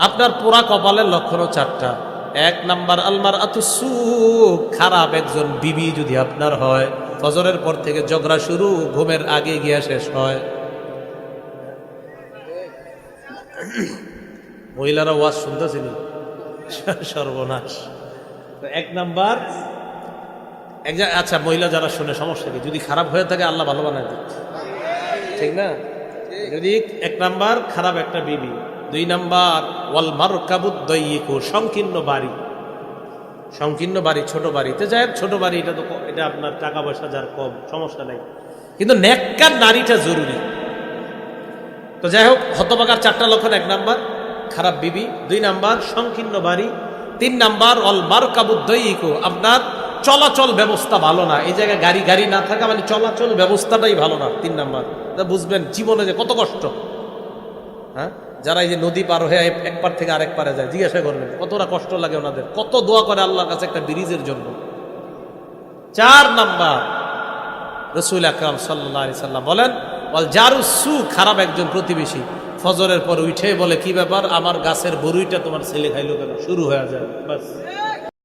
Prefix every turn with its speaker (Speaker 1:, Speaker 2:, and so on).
Speaker 1: আপনার পোড়া কপালের লক্ষণও চারটা। এক নাম্বার আলমার আতুসু, খারাপ একজন বিবি যদি আপনার হয়, ফজরের পর থেকে ঝগড়া শুরু, ঘুমের আগে গিয়া শেষ হয়। মহিলারা ওয়াজ শুনতেছিল, সর্বনাশ। এক নাম্বার আচ্ছা, মহিলা যারা শুনে সমস্যা কি? যদি খারাপ হয়ে থাকে আল্লাহ ভালো বানায় দিচ্ছে, ঠিক না? যদি এক নাম্বার খারাপ একটা বিবি, দুই নাম্বার ওয়াল মারকাবুদ্দাইয়িকু, সংকীর্ণ বাড়ি। সংকীর্ণ বাড়ি, ছোট বাড়িতে যায়, ছোট বাড়ি এটা তো এটা আপনার টাকা পয়সা যার কম, সমস্যা নেই, কিন্তু নেককার নারীটা জরুরি। তো যাই হোক, হতভাগার চারটা লক্ষণ: এক নাম্বার খারাপ বিবি, দুই নাম্বার সংকীর্ণ বাড়ি, তিন নাম্বার ওয়াল মারকাবুদ্দাইয়িকু, আপনার চলাচল ব্যবস্থা ভালো না। এই জায়গায় গাড়ি না থাকা মানে চলাচল ব্যবস্থাটাই ভালো না। তিন নাম্বার বুঝবেন জীবনে যে কত কষ্ট। হ্যাঁ, যারা এই যে নদী পার হয়ে এক পার থেকে আরেক পারে যায়, জিজ্ঞাসা করবেন কতটা কষ্ট লাগে ওনাদের, কত দোয়া করে আল্লাহর কাছে একটা ব্রিজের জন্য। চার নাম্বার, রাসূল আকরাম সাল্লাল্লাহু আলাইহি সাল্লাম বলেন ওয়াল জারুসু, খারাপ একজন প্রতিবেশী। ফজরের পর উঠে বলে, কি ব্যাপার, আমার গাছের বরুইটা তোমার ছেলে খাইলো কেন? শুরু হয়ে যায়, বাস।